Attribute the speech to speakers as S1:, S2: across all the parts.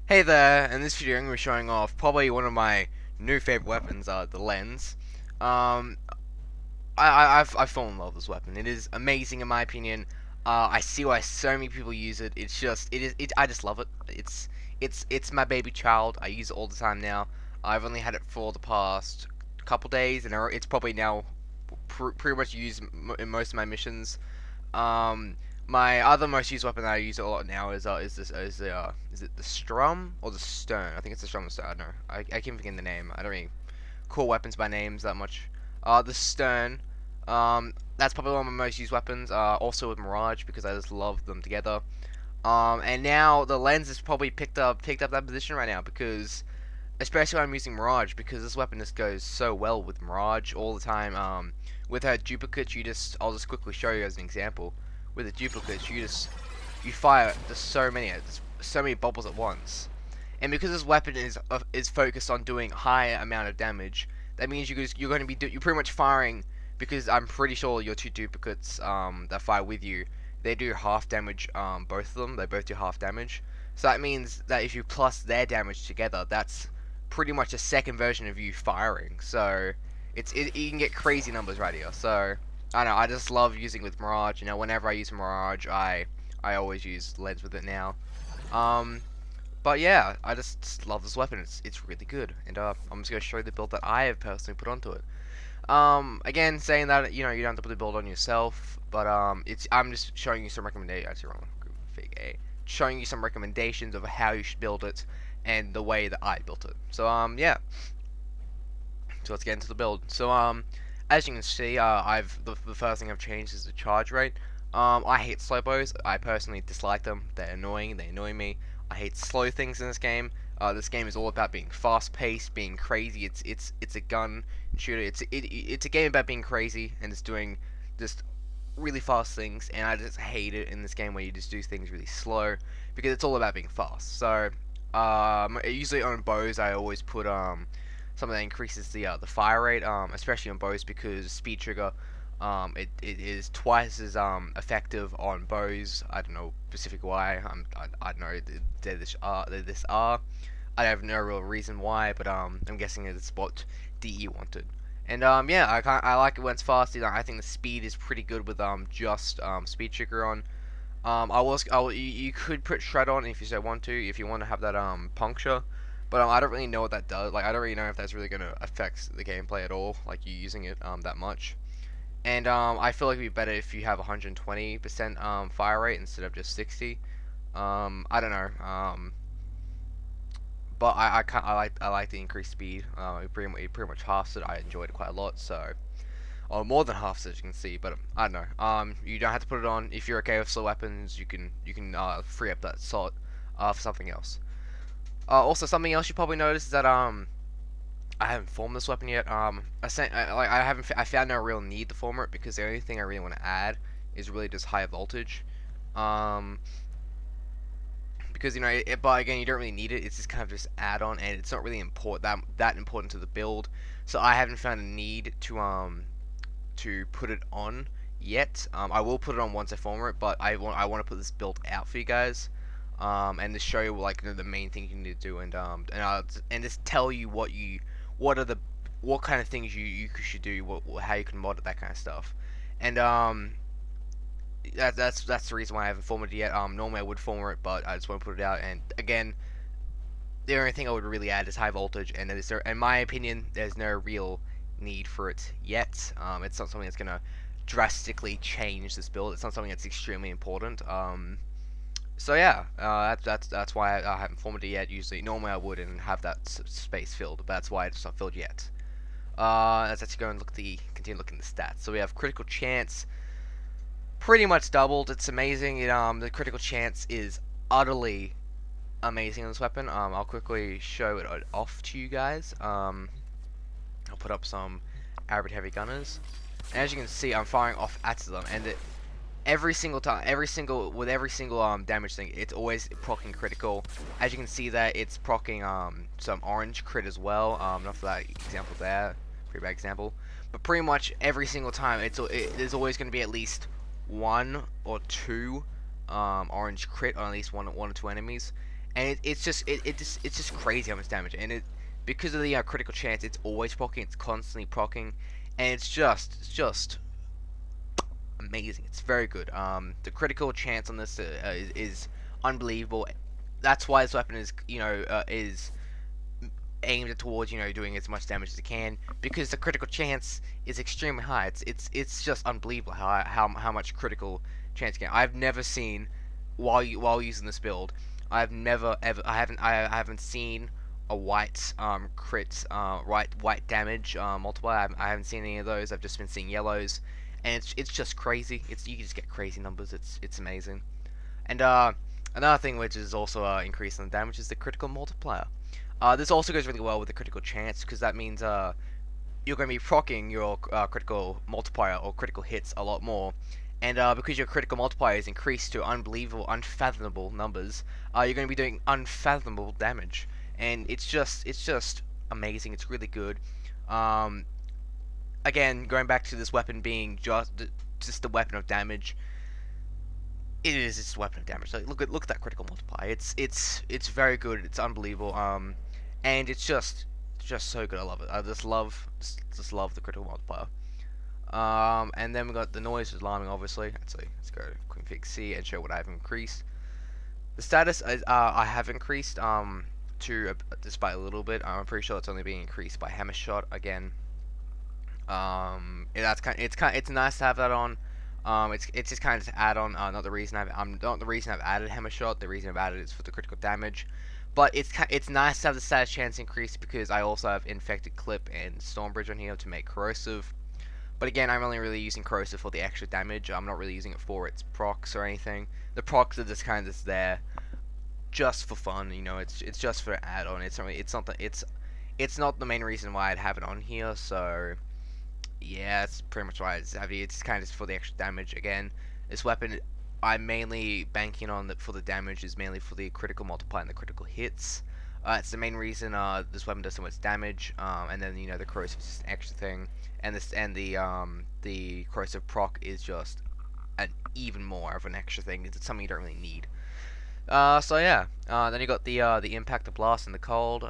S1: Hey there, in this video I'm going to be showing off probably one of my new favorite weapons, the lens. Um, I've fallen in love with this weapon. It is amazing in my opinion. I see why so many people use it. It's just, I just love it. It's my baby child. I use it all the time now. I've only had it for the past couple days, and it's probably now pretty much used in most of my missions. Um, my other most used weapon that I use a lot now is it the strum or the stone? I think it's the strum or stone. I don't know. I keep forgetting the name. I don't really call weapons by names that much. The stone. That's probably one of my most used weapons. Also with Mirage because I just love them together. And now the lens has probably picked up that position right now because especially when I'm using Mirage because this weapon just goes so well with Mirage all the time. With her duplicates, I'll just quickly show you as an example. With the duplicates, you fire just so many bubbles at once, and because this weapon is focused on doing higher amount of damage, that means you're going to be you're pretty much firing because I'm pretty sure your two duplicates that fire with you, they do half damage. Both of them, they both do half damage. So that means that if you plus their damage together, that's pretty much a second version of you firing. So you can get crazy numbers right here. So I don't know, I just love using with Mirage. You know, whenever I use Mirage, I always use lens with it now. Um, but yeah, I just love this weapon. It's really good, and I'm just gonna show you the build that I have personally put onto it. Again, saying that you know you don't have to put the build on yourself, but I'm just showing you some recommendations. Actually, wrong. Fig A. Showing you some recommendations of how you should build it and the way that I built it. So yeah. So let's get into the build. So as you can see, the first thing I've changed is the charge rate. I hate slow bows. I personally dislike them. They're annoying. They annoy me. I hate slow things in this game. This game is all about being fast-paced, being crazy. It's a gun shooter. It's a game about being crazy and it's doing just really fast things. And I just hate it in this game where you just do things really slow because it's all about being fast. So usually on bows I always put something that increases the fire rate, especially on bows because speed trigger, it is twice as effective on bows. I don't know specific why. I don't know. This are. I have no real reason why, but I'm guessing it's what DE wanted. And yeah, I like it when it's fast. You know, I think the speed is pretty good with just speed trigger on. You could put shred on if you so want to, if you want to have that puncture. But I don't really know what that does. Like, I don't really know if that's really going to affect the gameplay at all, like you using it that much. And I feel like it'd be better if you have 120% fire rate instead of just 60. I don't know. But I like the increased speed. It pretty much halves it. I enjoyed it quite a lot. So, or more than half, as you can see. But I don't know. You don't have to put it on if you're okay with slow weapons. You can free up that slot for something else. Also, something else you probably noticed is that I haven't formed this weapon yet. I found no real need to form it because the only thing I really want to add is really just higher voltage. Because you know, but again, you don't really need it. It's just kind of just add-on, and it's not really that important to the build. So I haven't found a need to put it on yet. I will put it on once I form it, but I want to put this build out for you guys. And to show you like the main things you need to do, and just tell you what kind of things you should do, how you can mod it, that kind of stuff, and that's the reason why I haven't formed it yet. Normally I would form it, but I just want to put it out. And again, the only thing I would really add is high voltage, and in my opinion, there's no real need for it yet. It's not something that's gonna drastically change this build. It's not something that's extremely important. So yeah, that's why I haven't formed it yet. Normally I would and have that space filled, but that's why it's not filled yet. Let's actually go and continue looking at the stats. So we have critical chance, pretty much doubled. It's amazing. The critical chance is utterly amazing on this weapon. I'll quickly show it off to you guys. I'll put up some average heavy gunners, and as you can see, I'm firing off at them, and every single time, every single damage thing, it's always proccing critical. As you can see that it's proccing some orange crit as well. Not for that example there, pretty bad example, but pretty much every single time there's always going to be at least one or two orange crit on at least one or two enemies. and it's just crazy how much damage, and it because of the critical chance, it's always proccing, it's constantly proccing, and it's just amazing. It's very good. The critical chance on this is unbelievable. That's why this weapon is is aimed towards doing as much damage as it can, because the critical chance is extremely high. It's just unbelievable how much critical chance you get. I've never seen while using this build. I've never ever I haven't seen a white crit white damage multiplier. I haven't seen any of those. I've just been seeing yellows, and it's just crazy. You can just get crazy numbers. It's amazing. And another thing which is also increasing the damage is the critical multiplier. This also goes really well with the critical chance, because that means you're going to be proccing your critical multiplier or critical hits a lot more, and because your critical multiplier is increased to unbelievable, unfathomable numbers, you're going to be doing unfathomable damage, and it's just amazing. It's really good. Again, going back to this weapon being just the weapon of damage. It is just a weapon of damage. Like, look at that critical multiplier. It's very good. It's unbelievable. And it's just so good. I love it. I just love the critical multiplier. And then we got the noise alarming, obviously. Let's go config C and show what I've increased. The status is, I have increased to despite a little bit. I'm pretty sure it's only being increased by hammer shot again. It's nice to have that on. It's just kind of to add on. Not the reason I've added hammer shot. The reason I've added it is for the critical damage. But it's nice to have the status chance increase, because I also have infected clip and stormbridge on here to make corrosive. But again, I'm only really using corrosive for the extra damage. I'm not really using it for its procs or anything. The procs are just kind of there, just for fun. It's just for an add-on. It's not the main reason why I'd have it on here. So yeah, that's pretty much why it's heavy. It's kind of for the extra damage. Again, this weapon, I'm mainly banking on for the damage is mainly for the critical multiplier and the critical hits. It's the main reason this weapon does so much damage. And then the corrosive is just an extra thing, and the corrosive proc is just an even more of an extra thing. It's something you don't really need. So yeah, then you got the impact, the blast, and the cold.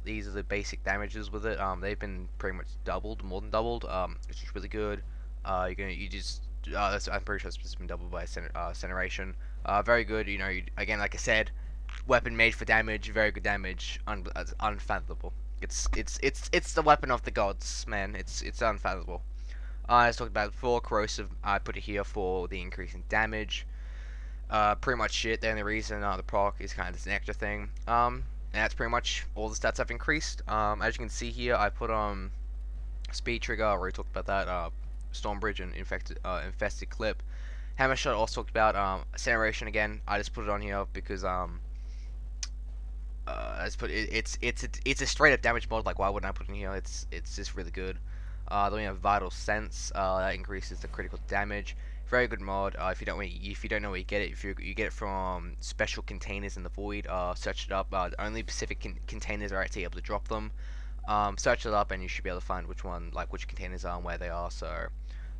S1: These are the basic damages with it. They've been pretty much doubled, more than doubled, which is really good. I'm pretty sure it's been doubled by Ceneration. Very good. Again, like I said, weapon made for damage, very good damage, unfathomable. It's the weapon of the gods, man. It's unfathomable. I talked about it before. Corrosive, I put it here for the increase in damage. Pretty much it. The only reason the proc is kind of just an extra thing. And that's pretty much all the stats I've increased. As you can see here, I put on speed trigger. I already talked about that. Stormbridge and infested clip. Hammer shot also talked about. Ceneration again. I just put it on here because I just put it's a straight up damage mod. Like, why wouldn't I put it in here? It's just really good. Then we have vital sense. That increases the critical damage. Very good mod. If you don't know where you get it, you get it from special containers in the void, search it up. Only specific containers are actually able to drop them. Search it up and you should be able to find which containers are and where they are. So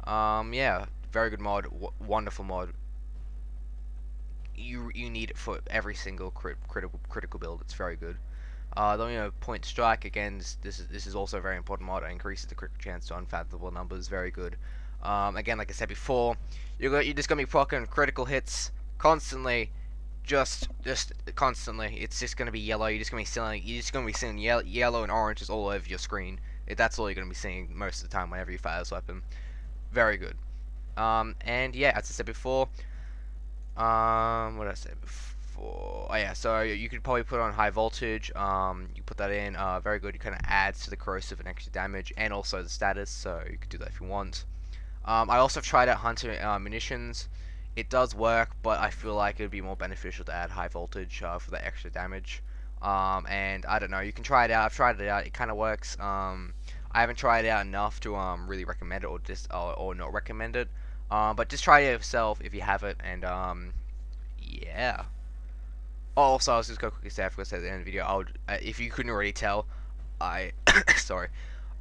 S1: yeah, very good mod, wonderful mod. You need it for every single critical build. It's very good. Then point strike again. This is also a very important mod. It increases the critical chance to unfathomable numbers. Very good. Again, like I said before, you're just gonna be proccing critical hits constantly, just constantly. It's just gonna be yellow. You're just gonna be seeing yellow and oranges all over your screen. That's all you're gonna be seeing most of the time whenever you fire this weapon. Very good. And yeah, as I said before, what did I say before? Oh yeah, so you could probably put on high voltage. You put that in. Very good. It kind of adds to the corrosive and extra damage, and also the status. So you could do that if you want. I also have tried out Hunter munitions. It does work, but I feel like it would be more beneficial to add high voltage for the extra damage. And I don't know. You can try it out. I've tried it out. It kind of works. I haven't tried it out enough to really recommend it or not recommend it. But just try it yourself if you have it. And yeah. Oh, also, I was just going to quickly say, I forgot to say at the end of the video, if you couldn't already tell, sorry,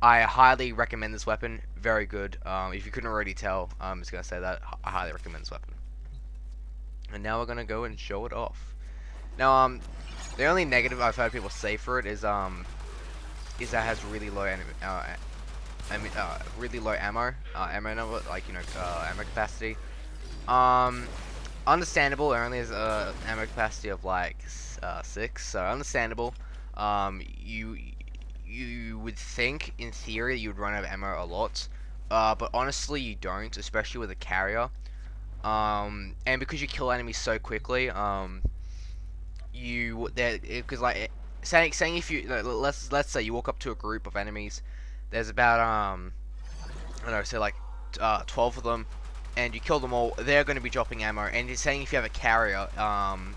S1: I highly recommend this weapon. Very good. If you couldn't already tell, I'm just going to say that. I highly recommend this weapon. And now we're going to go and show it off. Now, the only negative I've heard people say for it is that it has really low really low ammo number, like, ammo capacity. Um, Understandable. It only has ammo capacity of like 6, so understandable. You would think in theory you would run out of ammo a lot, but honestly you don't, especially with a carrier. And because you kill enemies so quickly, you there because like saying if you let's say you walk up to a group of enemies, there's about I don't know, say like 12 of them, and you kill them all, they're going to be dropping ammo. And it's saying if you have a carrier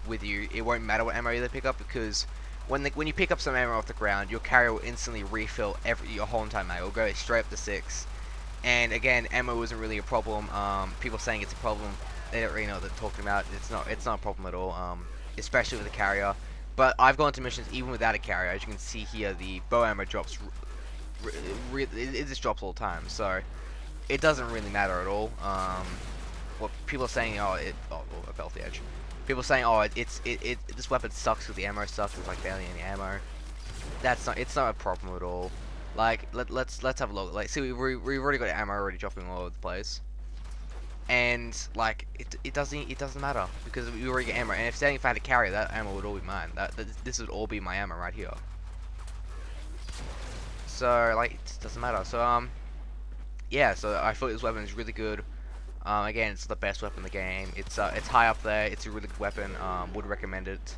S1: with you, it won't matter what ammo they pick up, because when you pick up some ammo off the ground, your carrier will instantly refill your whole entire mag. It'll go straight up to 6. And again, ammo isn't really a problem. People saying it's a problem, they don't really know what they're talking about. It's not a problem at all, especially with a carrier. But I've gone to missions even without a carrier. As you can see here, the bow ammo drops. It just drops all the time. So it doesn't really matter at all. What people are saying, oh, I fell off the edge. People are saying, oh, this weapon sucks because the ammo sucks. There's like barely any ammo. It's not a problem at all. Like, let's have a look. Like, see, we've already got ammo already dropping all over the place, and like it doesn't matter because we already get ammo. And if I had to carry that ammo, would all be mine. This would all be my ammo right here. So like, it doesn't matter. So yeah. So I thought this weapon is really good. Again, it's the best weapon in the game. It's high up there. It's a really good weapon. Would recommend it.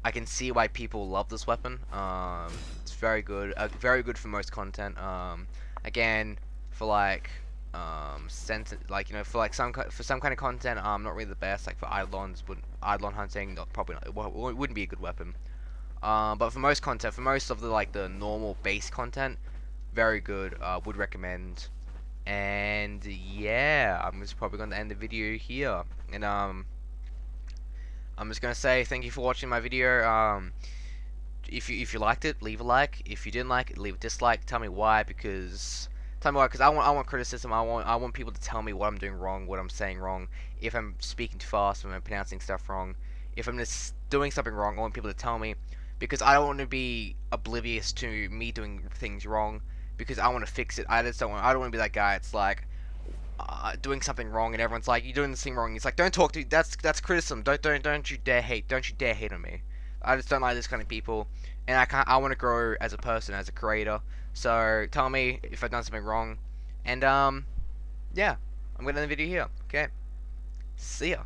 S1: I can see why people love this weapon. It's very good. Very good for most content. Again, for like for like some kind of content, not really the best. Like for eidolon hunting, probably not. It wouldn't be a good weapon. But for most content, for most of the normal base content, very good. Would recommend. And yeah, I'm just probably going to end the video here. And I'm just gonna say thank you for watching my video. If you liked it, leave a like. If you didn't like it, leave a dislike. Tell me why, because I want criticism. I want people to tell me what I'm doing wrong, what I'm saying wrong. If I'm speaking too fast, if I'm pronouncing stuff wrong, if I'm just doing something wrong, I want people to tell me, because I don't want to be oblivious to me doing things wrong, because I want to fix it. I don't want to be that guy. It's like doing something wrong and everyone's like, you're doing this thing wrong. It's like, don't talk to me. That's criticism. Don't you dare hate. Don't you dare hate on me. I just don't like this kind of people, and I want to grow as a person, as a creator. So tell me if I've done something wrong, and yeah, I'm gonna end the video here. Okay, see ya.